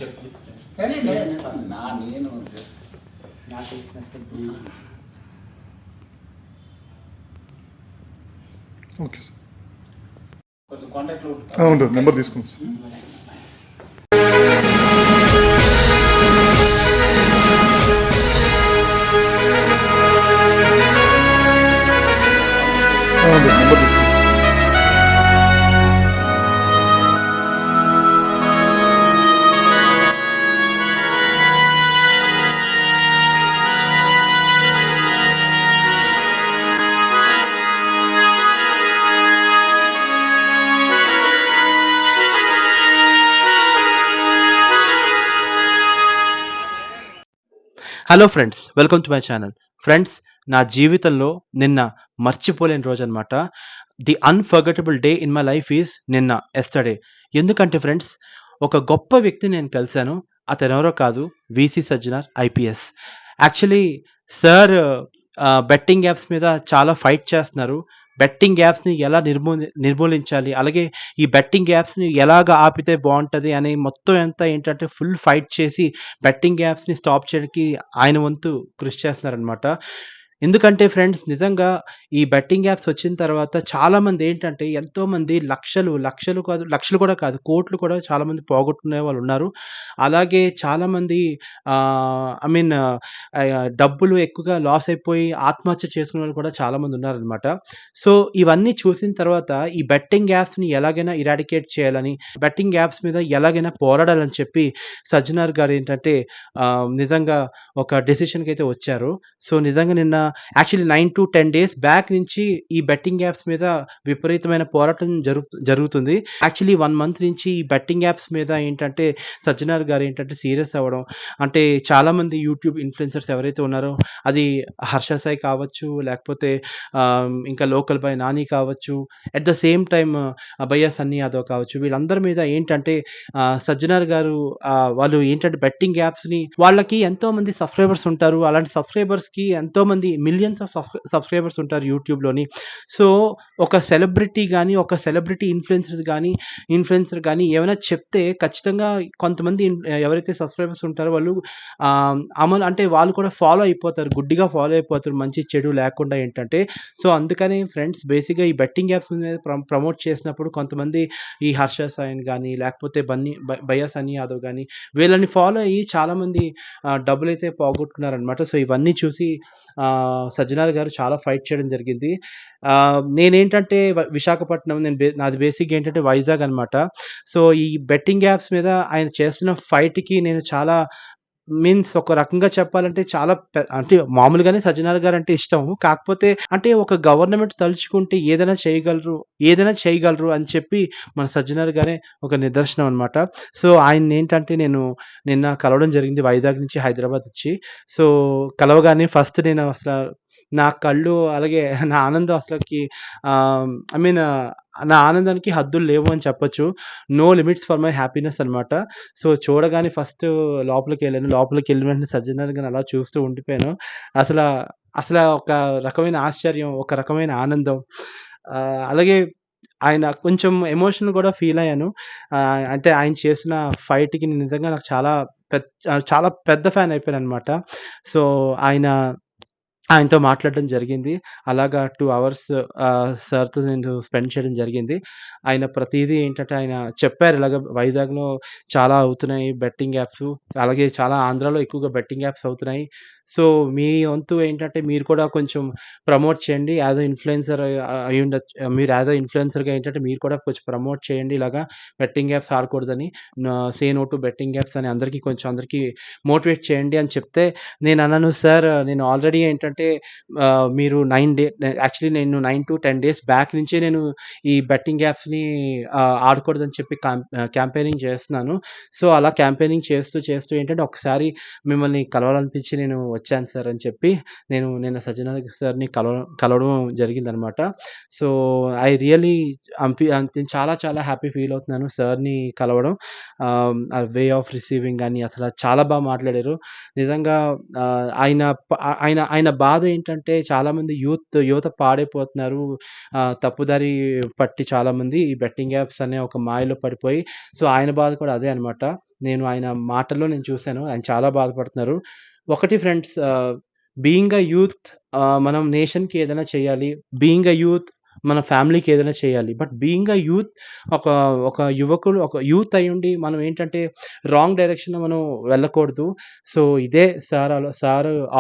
చెప్పు. కానీ నేను నాకు ఓకే సార్. కొంచెం కాంటాక్ట్లో ఉంటుంది, నెంబర్ తీసుకున్నాం సార్. నెంబర్ తీసుకున్నాం. Hello friends, welcome to my channel. Friends, నా జీవితంలో నిన్న మర్చిపోలేని రోజు అనమాట. The unforgettable day in my life is నిన్న ఎస్టర్డే. ఎందుకంటే ఫ్రెండ్స్, ఒక గొప్ప వ్యక్తిని నేను కలిశాను. అతను ఎవరో కాదు, VC Sajjanar IPS. Actually sir betting apps మీద చాలా ఫైట్ చేస్తున్నారు. బెట్టింగ్ యాప్స్ని ఎలా నిర్మూలించాలి, అలాగే ఈ బెట్టింగ్ యాప్స్ని ఎలాగ ఆపితే బాగుంటుంది అని మొత్తం అంతా ఏంటంటే ఫుల్ ఫైట్ చేసి బెట్టింగ్ యాప్స్ని స్టాప్ చేయడానికి ఆయన వంతు కృషి చేస్తున్నారనమాట. ఎందుకంటే ఫ్రెండ్స్, నిజంగా ఈ బెట్టింగ్ యాప్స్ వచ్చిన తర్వాత చాలామంది ఏంటంటే ఎంతోమంది లక్షలు కూడా కాదు, కోట్లు కూడా చాలామంది పోగొట్టుకునే వాళ్ళు ఉన్నారు. అలాగే చాలామంది డబ్బులు ఎక్కువగా లాస్ అయిపోయి ఆత్మహత్య చేసుకునే వాళ్ళు కూడా చాలామంది ఉన్నారనమాట. సో ఇవన్నీ చూసిన తర్వాత ఈ బెట్టింగ్ యాప్స్ని ఎలాగైనా ఇరాడికేట్ చేయాలని, బెట్టింగ్ యాప్స్ మీద ఎలాగైనా పోరాడాలని చెప్పి సజ్జనార్ గారు ఏంటంటే నిజంగా ఒక డెసిషన్కి అయితే వచ్చారు. సో నిజంగా నిన్న యాక్చువల్లీ 9 to 10 days బ్యాక్ నుంచి ఈ బెట్టింగ్ యాప్స్ మీద విపరీతమైన పోరాటం జరుగుతుంది. యాక్చువల్లీ 1 month నుంచి ఈ బెట్టింగ్ యాప్స్ మీద ఏంటంటే సజ్జనార్ గారు ఏంటంటే సీరియస్ అవ్వడం. అంటే చాలామంది యూట్యూబ్ ఇన్ఫ్లుయెన్సర్స్ ఎవరైతే ఉన్నారో, అది హర్ష సాయి కావచ్చు, లేకపోతే ఇంకా లోకల్ బాయ్ నాని కావచ్చు, అట్ ద సేమ్ టైమ్ భయ్యా సన్నీ యాదవ్ కావచ్చు, వీళ్ళందరి మీద ఏంటంటే సజ్జనార్ గారు వాళ్ళు ఏంటంటే బెట్టింగ్ యాప్స్ని, వాళ్ళకి ఎంతోమంది సబ్స్క్రైబర్స్ ఉంటారు. అలాంటి సబ్స్క్రైబర్స్కి ఎంతోమంది మిలియన్స్ ఆఫ్ సబ్స్క్రైబర్స్ ఉంటారు యూట్యూబ్లోని. సో ఒక సెలబ్రిటీ ఇన్ఫ్లుయెన్సర్ కానీ ఏమైనా చెప్తే ఖచ్చితంగా కొంతమంది ఎవరైతే సబ్స్క్రైబర్స్ ఉంటారో వాళ్ళు వాళ్ళు కూడా ఫాలో అయిపోతారు, గుడ్డిగా ఫాలో అయిపోతారు, మంచి చెడు లేకుండా ఏంటంటే. సో అందుకని ఫ్రెండ్స్, బేసిక్గా ఈ బెట్టింగ్ యాప్స్ మీద ప్రమోట్ చేసినప్పుడు కొంతమంది ఈ హర్ష సాయిని కానీ, లేకపోతే భయ్యా సన్నీ యాదవ్ కానీ, వీళ్ళని ఫాలో అయ్యి చాలామంది డబ్బులైతే పోగొట్టుకున్నారనమాట. సో ఇవన్నీ చూసి సజ్జనార్ గారు చాలా ఫైట్ చేయడం జరిగింది. నేనేంటంటే విశాఖపట్నం, నాది బేసిక్గా ఏంటంటే వైజాగ్ అనమాట. సో ఈ బెట్టింగ్ యాప్స్ మీద ఆయన చేస్తున్న ఫైట్కి నేను చాలా ఒక రకంగా చెప్పాలంటే చాలా అంటే మామూలుగానే సజ్జనార్ గారు అంటే ఇష్టం. కాకపోతే అంటే ఒక గవర్నమెంట్ తలుచుకుంటే ఏదైనా చేయగలరు అని చెప్పి మన సజ్జనార్ గారే ఒక నిదర్శనం అనమాట. సో ఆయన ఏంటంటే నేను నిన్న కలవడం జరిగింది వైజాగ్ నుంచి హైదరాబాద్ వచ్చి. సో కలవగానే ఫస్ట్ నేను అసలు నా కళ్ళు, అలాగే నా ఆనందం అసలుకి నా ఆనందానికి హద్దులు లేవు అని చెప్పొచ్చు. No limits for my happiness అనమాట. సో చూడగానే ఫస్ట్ లోపలికి వెళ్ళిన వెంటనే సజ్జనార్ గారిని అలా చూస్తూ ఉండిపోయాను. అసలు ఒక రకమైన ఆశ్చర్యం, ఒక రకమైన ఆనందం. అలాగే ఆయన కొంచెం ఎమోషనల్ కూడా ఫీల్ అయ్యాను. అంటే ఆయన చేసిన ఫైట్‌కి నిజంగా నాకు చాలా పెద్ద ఫ్యాన్ అయిపోయాను అనమాట. సో ఆయనతో మాట్లాడడం జరిగింది. అలాగా 2 hours సార్‌తో నేను స్పెండ్ చేయడం జరిగింది. ఆయన ప్రతీదీ ఏంటంటే ఆయన చెప్పారు, ఇలాగ వైజాగ్‌లో చాలా అవుతున్నాయి బెట్టింగ్ యాప్స్, అలాగే చాలా ఆంధ్రాలో ఎక్కువగా బెట్టింగ్ యాప్స్ అవుతున్నాయి. సో మీ వంతు ఏంటంటే మీరు కూడా కొంచెం ప్రమోట్ చేయండి. యాజ్ ఎ ఇన్‌ఫ్లుయెన్సర్ మీరు యాజ్ ఎ ఇన్‌ఫ్లుయెన్సర్‌గా ఏంటంటే మీరు కూడా కొంచెం ప్రమోట్ చేయండి, ఇలాగా బెట్టింగ్ యాప్స్ ఆడకూడదని, say no to betting apps అని అందరికీ మోటివేట్ చేయండి అని చెప్తే, నేను అన్నాను, సార్ నేను ఆల్రెడీ ఏంటంటే మీరు యాక్చువల్లీ నేను 9 to 10 days బ్యాక్ నుంచే నేను ఈ బెట్టింగ్ యాప్స్‌ని ఆడకూడదని చెప్పి క్యాంపెయినింగ్ చేస్తున్నాను. సో అలా క్యాంపెయినింగ్ చేస్తూ ఏంటంటే ఒకసారి మిమ్మల్ని కలవాలనిపించి నేను వచ్చాను సార్ అని చెప్పి నేను నిన్న సజ్జనార్ సార్‌ని కలవడం జరిగిందనమాట. సో ఐ రియల్లీ చాలా హ్యాపీ ఫీల్ అవుతున్నాను సార్‌ని కలవడం. ఆ వే ఆఫ్ రిసీవింగ్ గాని అసలు చాలా బాగా మాట్లాడారు. నిజంగా ఆయన బాధ ఏంటంటే చాలామంది యువత పాడైపోతున్నారు. తప్పుదారి పట్టి చాలామంది ఈ బెట్టింగ్ యాప్స్ అనే ఒక మాయలో పడిపోయి, సో ఆయన బాధ కూడా అదే అనమాట. నేను ఆయన మాటల్లో నేను చూసాను. ఆయన చాలా బాధపడుతున్నారు. ఒకటి ఫ్రెండ్స్, బీయింగ్ అ యూత్, మనం నేషన్‌కి ఏదైనా చేయాలి. బీయింగ్ అ యూత్ మన ఫ్యామిలీకి ఏదైనా చేయాలి. బట్ బీయింగ్ అ యూత్, ఒక ఒక యువకులు, ఒక యూత్ అయ్యుండి మనం ఏంటంటే రాంగ్ డైరెక్షన్‌లో మనం వెళ్ళకూడదు. సో, ఇదే సార్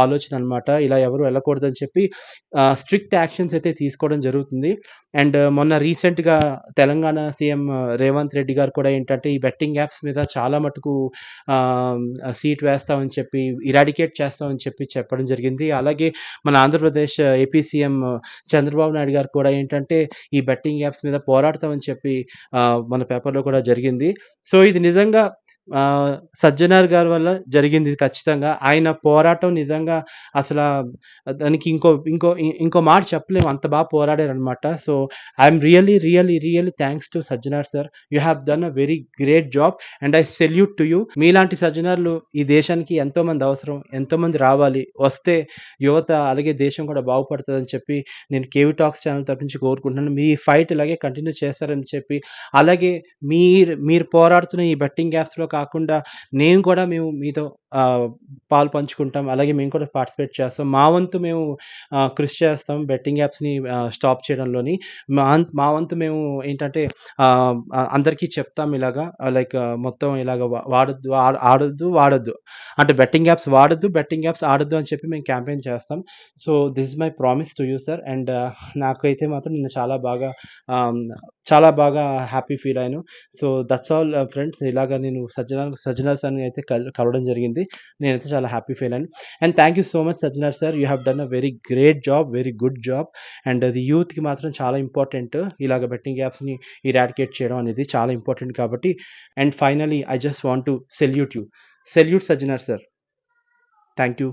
ఆలోచన అనమాట. ఇలా ఎవరు వెళ్ళకూడదని చెప్పి స్ట్రిక్ట్ యాక్షన్స్ అయితే తీసుకోవడం జరుగుతుంది. అండ్ మొన్న రీసెంట్‌గా తెలంగాణ సీఎం రేవంత్ రెడ్డి గారు కూడా ఏంటంటే ఈ బెట్టింగ్ యాప్స్ మీద చాలా మటుకు ఆహ్, సీట్ వేస్తామని చెప్పి, ఇరాడికేట్ చేస్తామని చెప్పి చెప్పడం జరిగింది. అలాగే మన ఆంధ్రప్రదేశ్ ఏపీ సీఎం చంద్రబాబు నాయుడు గారు కూడా ఏంటంటే ఈ బెట్టింగ్ యాప్స్ మీద పోరాడతామని చెప్పి మన పేపర్‌లో కూడా జరిగింది. సో, ఇది నిజంగా సజ్జనార్ గారి వల్ల జరిగింది ఇది ఖచ్చితంగా. ఆయన పోరాటం నిజంగా అసలా దానికి ఇంకో మాట చెప్పలేము. అంత పోరాడారనమాట. So, I'm really thanks to Sajjanar sir. You have done a very great job and I salute to you. మీలాంటి సజ్జనార్లు ఈ దేశానికి ఎంతోమంది అవసరం. ఎంతోమంది రావాలి. వస్తే యువత అలాగే దేశం కూడా బాగుపడతదని చెప్పి నేను కేవీ టాక్స్ ఛానల్ తరపు నుంచి కోరుకుంటున్నాను. మీ ఫైట్ ఇలాగే కంటిన్యూ చేస్తారని చెప్పి, అలాగే మీరు పోరాడుతున్న ఈ బెట్టింగ్ యాప్స్‌లో కాకుండా నేను కూడా మేము మీతో పాలు పంచుకుంటాం. అలాగే మేము కూడా పార్టిసిపేట్ చేస్తాం. మా వంతు మేము కృషి చేస్తాం బెట్టింగ్ యాప్స్‌ని స్టాప్ చేయడంలోని. మా వంతు మేము ఏంటంటే అందరికీ చెప్తాం ఇలాగా, లైక్ మొత్తం ఇలాగ వాడొద్దు, ఆడొద్దు, వాడొద్దు. అంటే బెట్టింగ్ యాప్స్ వాడొద్దు, బెట్టింగ్ యాప్స్ ఆడొద్దు అని చెప్పి మేము క్యాంపెయిన్ చేస్తాం. So, this is my promise to you sir. And నాకైతే మాత్రం నేను చాలా బాగా హ్యాపీ ఫీల్ అయ్యాను. So, that's all friends. ఇలాగ నేను సజ్జనార్ సార్‌ని అయితే కలవడం జరిగింది. నేనైతే చాలా హ్యాపీ ఫీల్ అయ్యాను. And thank you so much Sajjanar sir. You have done a very great job, very good job. And అది యూత్‌కి మాత్రం చాలా ఇంపార్టెంట్. ఇలాగ బెట్టింగ్ యాప్స్‌ని ఇరాడికేట్ చేయడం అనేది చాలా ఇంపార్టెంట్ కాబట్టి. And finally I just want to salute you. Salute Sajjanar sir. Thank you.